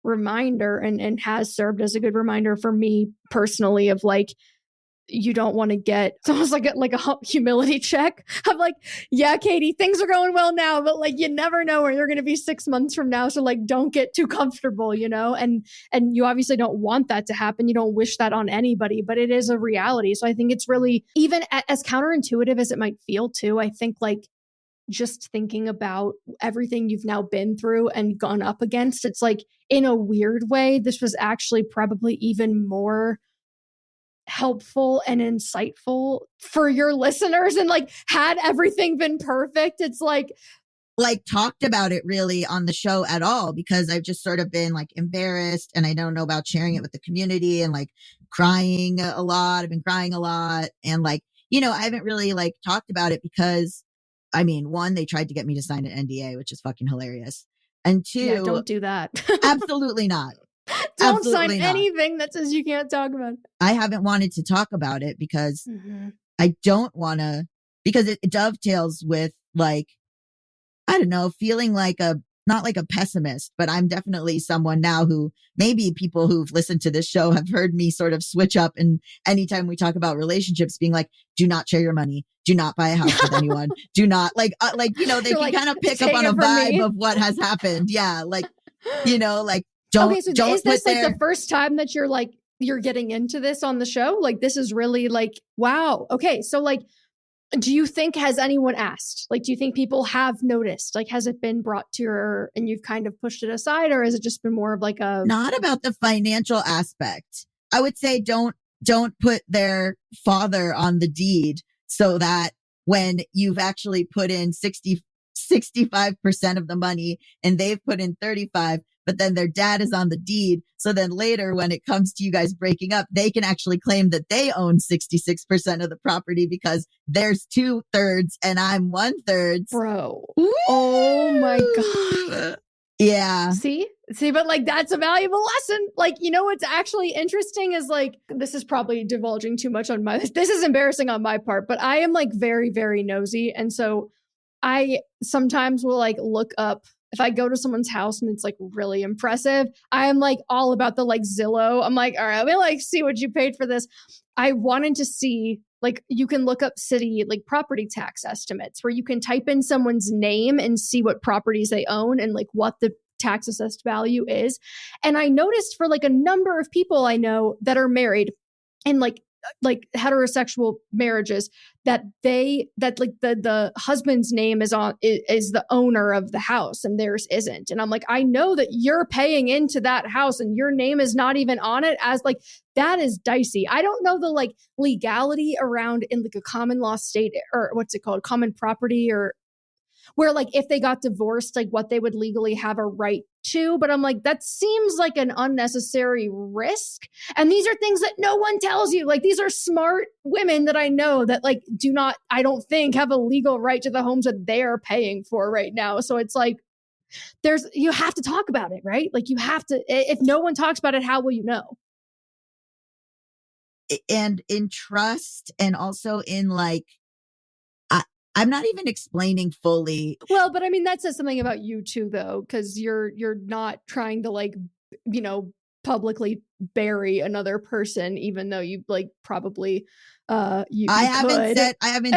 [SPEAKER 3] reminder and has served as a good reminder for me personally of like, you don't want to get, it's almost like a humility check. I'm like, yeah, Katie, things are going well now, but like, you never know where you're going to be 6 months from now. So like, don't get too comfortable, and you obviously don't want that to happen. You don't wish that on anybody, but it is a reality. So I think it's really, even as counterintuitive as it might feel too, I think like just thinking about everything you've now been through and gone up against, it's like in a weird way, this was actually probably even more helpful and insightful for your listeners. And like, had everything been perfect, it's like
[SPEAKER 2] talked about it really on the show at all, because I've just sort of been like embarrassed and I don't know about sharing it with the community and like crying a lot. I've been crying a lot. And like, I haven't really like talked about it because I mean, 1, they tried to get me to sign an NDA, which is fucking hilarious. And 2,
[SPEAKER 3] yeah, don't do that.
[SPEAKER 2] Absolutely not.
[SPEAKER 3] Don't
[SPEAKER 2] Absolutely
[SPEAKER 3] sign
[SPEAKER 2] not.
[SPEAKER 3] anything that says you can't talk about it.
[SPEAKER 2] I haven't wanted to talk about it because I don't want to, because it dovetails with like, I don't know, feeling like not like a pessimist, but I'm definitely someone now who maybe people who've listened to this show have heard me sort of switch up. And anytime we talk about relationships, being like, do not share your money, do not buy a house with anyone, do not they
[SPEAKER 3] You're
[SPEAKER 2] can
[SPEAKER 3] like,
[SPEAKER 2] kind of pick
[SPEAKER 3] take
[SPEAKER 2] up on
[SPEAKER 3] it
[SPEAKER 2] a
[SPEAKER 3] from
[SPEAKER 2] vibe
[SPEAKER 3] me.
[SPEAKER 2] of what has happened. Yeah. Like, like, don't,
[SPEAKER 3] okay, so
[SPEAKER 2] don't
[SPEAKER 3] is this
[SPEAKER 2] put
[SPEAKER 3] like the first time that you're getting into this on the show? Like, this is really like, wow. Okay. So like, do you think, has anyone asked? Like, do you think people have noticed? Like, has it been brought to your, and you've kind of pushed it aside, or has it just been more of like
[SPEAKER 2] not about the financial aspect? I would say don't put their father on the deed, so that when you've actually put in 65% of the money and they've put in 35, but then their dad is on the deed. So then later when it comes to you guys breaking up, they can actually claim that they own 66% of the property because there's 2/3 and I'm 1/3.
[SPEAKER 3] bro.
[SPEAKER 2] Woo!
[SPEAKER 3] Oh my God.
[SPEAKER 2] Yeah.
[SPEAKER 3] See, but like, that's a valuable lesson. Like, what's actually interesting is like, this is probably divulging too much on this is embarrassing on my part, but I am like very, very nosy. And so I sometimes will like look up, if I go to someone's house and it's like really impressive, I am like all about the like Zillow. I'm like, all right, let me like see what you paid for this. I wanted to see, like, you can look up city like property tax estimates where you can type in someone's name and see what properties they own and like what the tax assessed value is. And I noticed for like a number of people I know that are married and like heterosexual marriages, that the husband's name is the owner of the house and theirs isn't. And I'm like, I know that you're paying into that house and your name is not even on it, as like, that is dicey. I don't know the like legality around in like a common law state, or what's it called, common property, or where like if they got divorced, like what they would legally have a right to. But I'm like, that seems like an unnecessary risk. And these are things that no one tells you. Like, these are smart women that I know that like do not, I don't think, have a legal right to the homes that they're paying for right now. So it's like, you have to talk about it, right? Like, you have to, if no one talks about it, how will you know?
[SPEAKER 2] And in trust, and also in like, I'm not even explaining fully.
[SPEAKER 3] Well, but I mean, that says something about you too, though, because you're not trying to like, publicly bury another person, even though you like probably you
[SPEAKER 2] I
[SPEAKER 3] could
[SPEAKER 2] haven't
[SPEAKER 3] and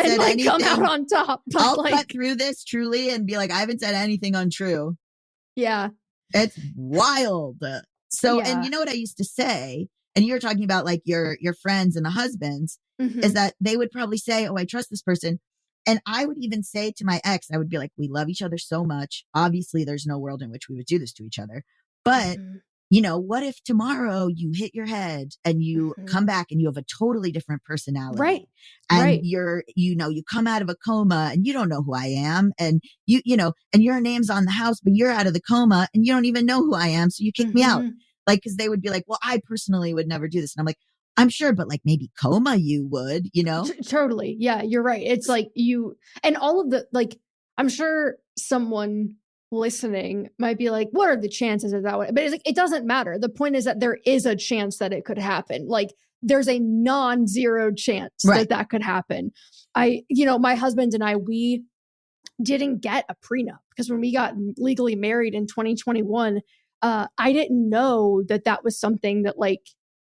[SPEAKER 2] said
[SPEAKER 3] like
[SPEAKER 2] anything.
[SPEAKER 3] come out on top. But
[SPEAKER 2] I'll
[SPEAKER 3] like,
[SPEAKER 2] cut through this truly and be like, I haven't said anything untrue.
[SPEAKER 3] yeah,
[SPEAKER 2] It's wild. So,
[SPEAKER 3] yeah.
[SPEAKER 2] and you know what I used to say, and you're talking about like your friends and the husbands,
[SPEAKER 3] Mhm.
[SPEAKER 2] is that they would probably say, oh, I trust this person. And I would even say to my ex, I would be like, we love each other so much. Obviously, there's no world in which we would do this to each other. But,
[SPEAKER 3] Mhm.
[SPEAKER 2] What if tomorrow you hit your head and you
[SPEAKER 3] Mhm.
[SPEAKER 2] come back and you have a totally different personality?
[SPEAKER 3] Right.
[SPEAKER 2] And
[SPEAKER 3] Right.
[SPEAKER 2] you come out of a coma and you don't know who I am. And and your name's on the house, but you're out of the coma and you don't even know who I am. So you kick me out.
[SPEAKER 3] Mhm.
[SPEAKER 2] Like, cause they would be like, well, I personally would never do this. And I'm like, I'm sure, but like maybe coma you would,
[SPEAKER 3] Totally. Yeah, you're right. It's like you and all of the like I'm sure someone listening might be like, what are the chances of that? But it's like it doesn't matter. The point is that there is a chance that it could happen. Like there's a non-zero chance
[SPEAKER 2] Right.
[SPEAKER 3] that could happen. My husband and I, we didn't get a prenup because when we got legally married in 2021, I didn't know that was something that like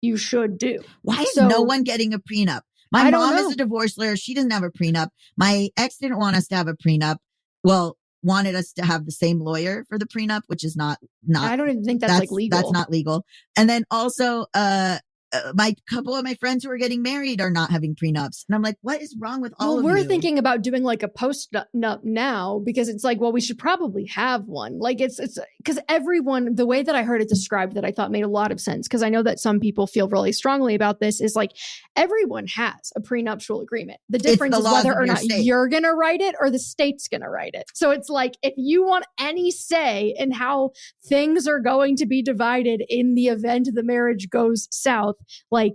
[SPEAKER 3] you should do.
[SPEAKER 2] Why is
[SPEAKER 3] So-
[SPEAKER 2] no one getting a prenup? My
[SPEAKER 3] I don't
[SPEAKER 2] mom is
[SPEAKER 3] know.
[SPEAKER 2] a divorce lawyer. She doesn't have a prenup. My ex didn't want us to have a prenup. Well, wanted us to have the same lawyer for the prenup, which is not.
[SPEAKER 3] I don't even think that's like legal.
[SPEAKER 2] That's not legal. And then also, my couple of my friends who are getting married are not having prenups, and I'm like, what is wrong with all of you?
[SPEAKER 3] We're thinking about doing like a post-nup now because it's like, well, we should probably have one. Like it's because everyone, the way that I heard it described that I thought made a lot of sense because I know that some people feel really strongly about this is like everyone has a prenuptial agreement. The difference is whether or not you're going to write it or the state's going to write it. So it's like if you want any say in how things are going to be divided in the event the marriage goes south, like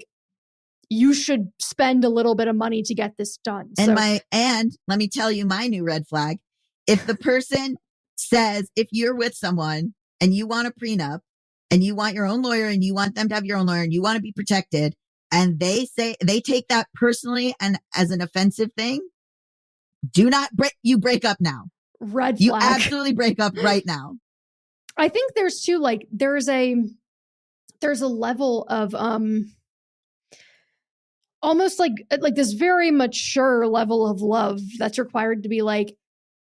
[SPEAKER 3] you should spend a little bit of money to get this done.
[SPEAKER 2] And let me tell you my new red flag. If the person says, if you're with someone and you want a prenup and you want your own lawyer and you want them to have your own lawyer and you want to be protected and they take that personally and as an offensive thing, you break up now.
[SPEAKER 3] Red flag.
[SPEAKER 2] You absolutely break up right now.
[SPEAKER 3] I think there's too, like, there's a level of, almost like this very mature level of love that's required to be like,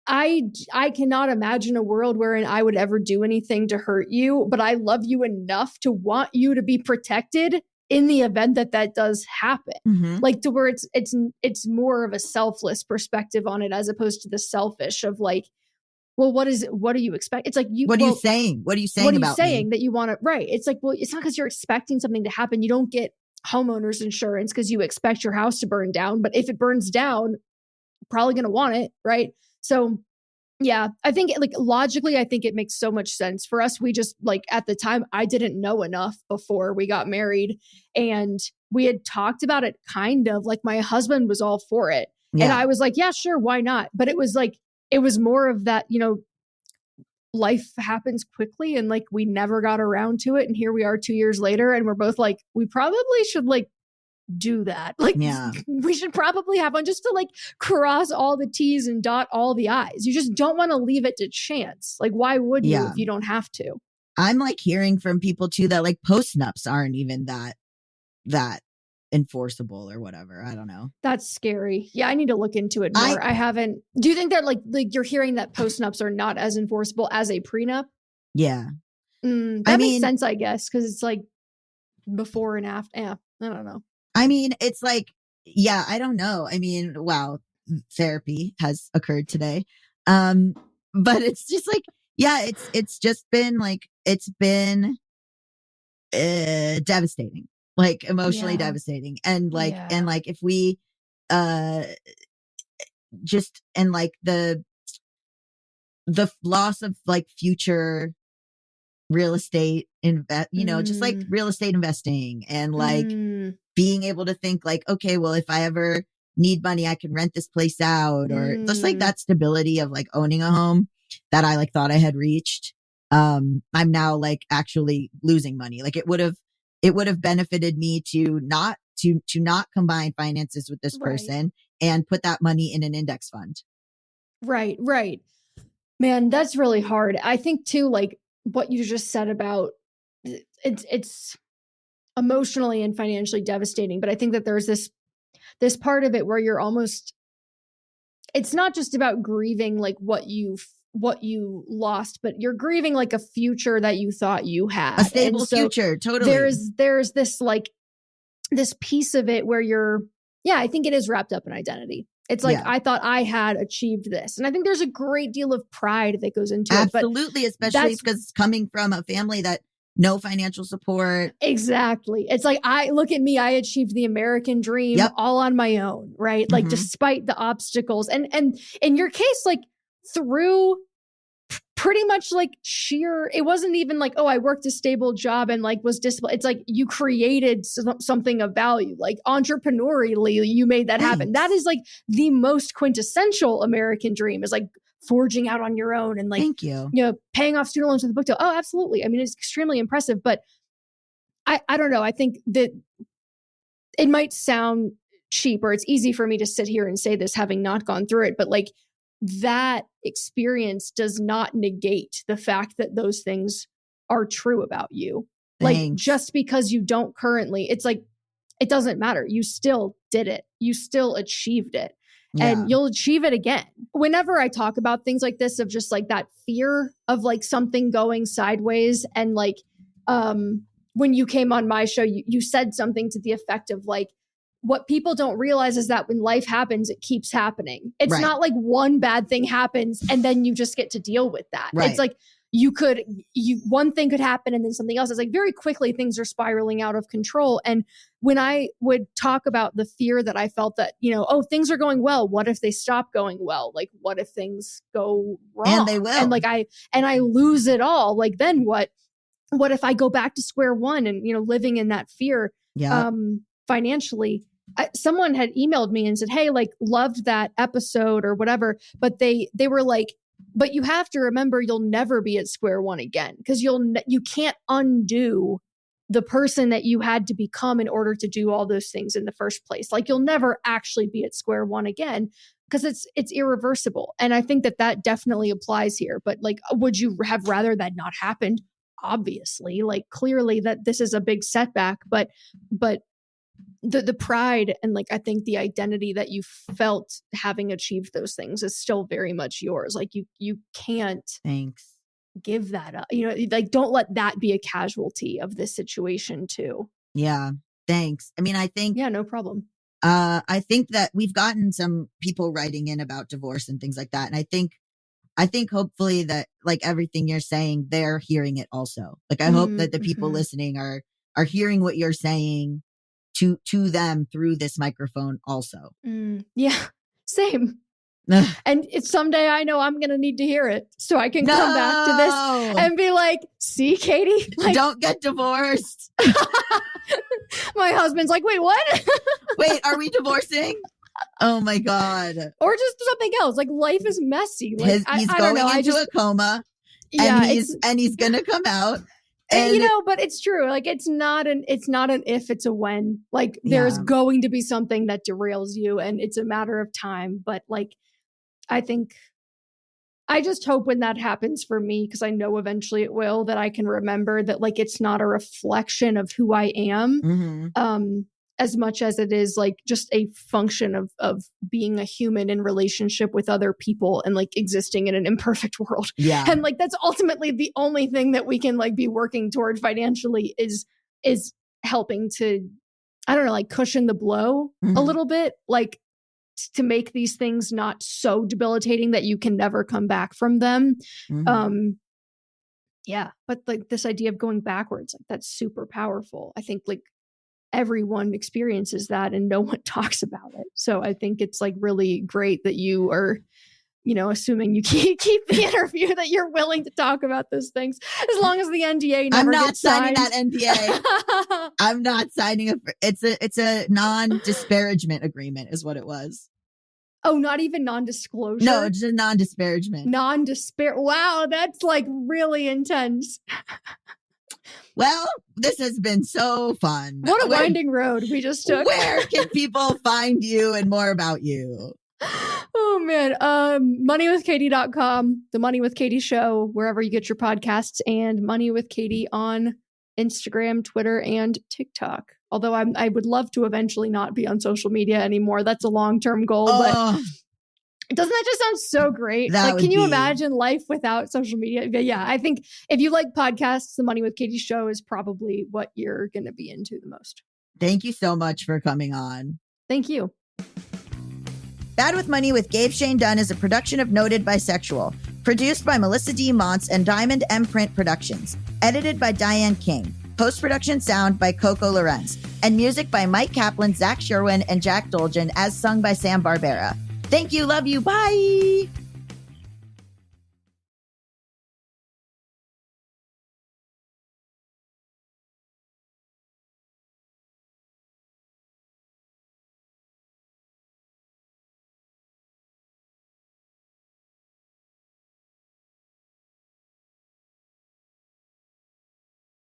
[SPEAKER 3] I cannot imagine a world wherein I would ever do anything to hurt you, but I love you enough to want you to be protected in the event that does happen.
[SPEAKER 2] Mm-hmm.
[SPEAKER 3] Like to where it's more of a selfless perspective on it as opposed to the selfish of like, well, what do you expect? It's like
[SPEAKER 2] what are you saying? What are you saying about me?
[SPEAKER 3] That you want to, right? It's like, well, it's not because you're expecting something to happen. You don't get homeowners insurance because you expect your house to burn down. But if it burns down, you're probably going to want it, right? So yeah, I think like logically, I think it makes so much sense for us. We just like at the time, I didn't know enough before we got married and we had talked about it kind of like my husband was all for it. Yeah. And I was like, yeah, sure. Why not? But it was more of that, life happens quickly and like we never got around to it. And here we are 2 years later and we're both like, we probably should like do that. Like we should probably have one just to like cross all the T's and dot all the I's. You just don't want to leave it to chance. Like why would you if you don't have to?
[SPEAKER 2] I'm like hearing from people too that like post-nups aren't even that enforceable or whatever. I don't know.
[SPEAKER 3] That's scary. Yeah, I need to look into it more. I haven't. Do you think that like you're hearing that post-nups are not as enforceable as a prenup?
[SPEAKER 2] Yeah.
[SPEAKER 3] That makes sense, I guess, because it's like before and after. Yeah, I don't know.
[SPEAKER 2] I mean, it's like, yeah, I don't know. I mean, wow, therapy has occurred today. But it's just like, yeah, it's just been like, it's been devastating, like emotionally devastating. And like, if we, just, and like the loss of like future real estate, just like real estate investing and like being able to think like, okay, well, if I ever need money, I can rent this place out or just like that stability of like owning a home that I like thought I had reached. I'm now like actually losing money. Like it would have benefited me to not to not combine finances with this person and put that money in an index fund.
[SPEAKER 3] Right. Man, that's really hard. I think too, like what you just said about it's emotionally and financially devastating. But I think that there's this part of it where you're almost, it's not just about grieving like what you lost, but you're grieving like a future that you thought you had.
[SPEAKER 2] A stable future. Totally.
[SPEAKER 3] There's this like this piece of it where I think it is wrapped up in identity. It's like, I thought I had achieved this. And I think there's a great deal of pride that goes into it.
[SPEAKER 2] Absolutely, especially because it's coming from a family that no financial support.
[SPEAKER 3] Exactly. It's like, look at me, I achieved the American dream all on my own, right? Like despite the obstacles. And in your case, like through pretty much like it wasn't even like, oh, I worked a stable job and like was disciplined. It's like you created something of value, like entrepreneurially, you made that happen. That is like the most quintessential American dream, is like forging out on your own and like,
[SPEAKER 2] thank you.
[SPEAKER 3] You know, paying off student loans with a book deal. Oh, absolutely. I mean, it's extremely impressive, but I don't know. I think that it might sound cheap, or it's easy for me to sit here and say this having not gone through it, but like that experience does not negate the fact that those things are true about you.
[SPEAKER 2] Thanks.
[SPEAKER 3] Like just because you don't currently, it's like, it doesn't matter. You still did it. You still achieved it. And you'll achieve it again. Whenever I talk about things like this, of just like that fear of like something going sideways, and like when you came on my show, you said something to the effect of like, what people don't realize is that when life happens, it keeps happening. It's not like one bad thing happens and then you just get to deal with that. It's like one thing could happen and then something else. It's like very quickly things are spiraling out of control. And when I would talk about the fear that I felt that, you know, oh, things are going well, what if they stop going well? Like, what if things go wrong?
[SPEAKER 2] And they will.
[SPEAKER 3] And like I lose it all. Like, then what? What if I go back to square one and, you know, living in that fear financially? Someone had emailed me and said, hey, like, loved that episode or whatever. But they were like, but you have to remember, you'll never be at square one again, because you can't undo the person that you had to become in order to do all those things in the first place. Like, you'll never actually be at square one again, because it's irreversible. And I think that definitely applies here. But like, would you have rather that not happened? Obviously, like clearly that this is a big setback, but the pride and like, I think the identity that you felt having achieved those things is still very much yours. Like you can't give that up, you know, like don't let that be a casualty of this situation too.
[SPEAKER 2] Yeah. Thanks. I mean, I think,
[SPEAKER 3] no problem.
[SPEAKER 2] I think that we've gotten some people writing in about divorce and things like that. And I think hopefully that like everything you're saying, they're hearing it also. Like, I hope that the people listening are hearing what you're saying to them through this microphone also.
[SPEAKER 3] Yeah, same. And it's someday I know I'm going to need to hear it so I can come back to this and be like, see, Katie, like,
[SPEAKER 2] don't get divorced.
[SPEAKER 3] My husband's like, wait, what?
[SPEAKER 2] Wait, are we divorcing? Oh my God.
[SPEAKER 3] Or just something else. Like, life is messy. Like,
[SPEAKER 2] He's
[SPEAKER 3] I
[SPEAKER 2] going
[SPEAKER 3] don't know.
[SPEAKER 2] into a coma.
[SPEAKER 3] Yeah,
[SPEAKER 2] and he's going to come out.
[SPEAKER 3] And, you know, but it's true. Like, it's not an if, it's a when. Like, there's going to be something that derails you, and it's a matter of time. But like, I just hope when that happens for me, because I know eventually it will, that I can remember that like, it's not a reflection of who I am. As much as it is like just a function of being a human in relationship with other people and like existing in an imperfect world. Yeah. And like, that's ultimately the only thing that we can like be working toward financially is helping to, I don't know, like cushion the blow a little bit, like to make these things not so debilitating that you can never come back from them. Yeah. But like this idea of going backwards, like that's super powerful. I think like everyone experiences that and no one talks about it. So I think it's like really great that you are, you know, assuming you keep the interview, that you're willing to talk about those things, as long as the NDA never gets signed.
[SPEAKER 2] I'm not signing that NDA. I'm not signing it. It's a non-disparagement agreement is what it was.
[SPEAKER 3] Oh, not even non-disclosure?
[SPEAKER 2] No, it's a non-disparagement.
[SPEAKER 3] Wow, that's like really intense.
[SPEAKER 2] Well, this has been so fun.
[SPEAKER 3] What a winding road we just took.
[SPEAKER 2] Where can people find you and more about you?
[SPEAKER 3] Oh, man. Moneywithkatie.com, The Money with Katie Show, wherever you get your podcasts, and Money with Katie on Instagram, Twitter, and TikTok. Although I would love to eventually not be on social media anymore. That's a long-term goal, but doesn't that just sound so great? Like, can you imagine life without social media? But yeah, I think if you like podcasts, The Money with Katie Show is probably what you're going to be into the most.
[SPEAKER 2] Thank you so much for coming on.
[SPEAKER 3] Thank you.
[SPEAKER 2] Bad with Money with Gabe Shane Dunn is a production of Noted Bisexual, produced by Melissa D. Montz and Diamond M Print Productions, edited by Diane King, post-production sound by Coco Lorenz, and music by Mike Kaplan, Zach Sherwin, and Jack Dolgen, as sung by Sam Barbera. Thank you. Love you. Bye.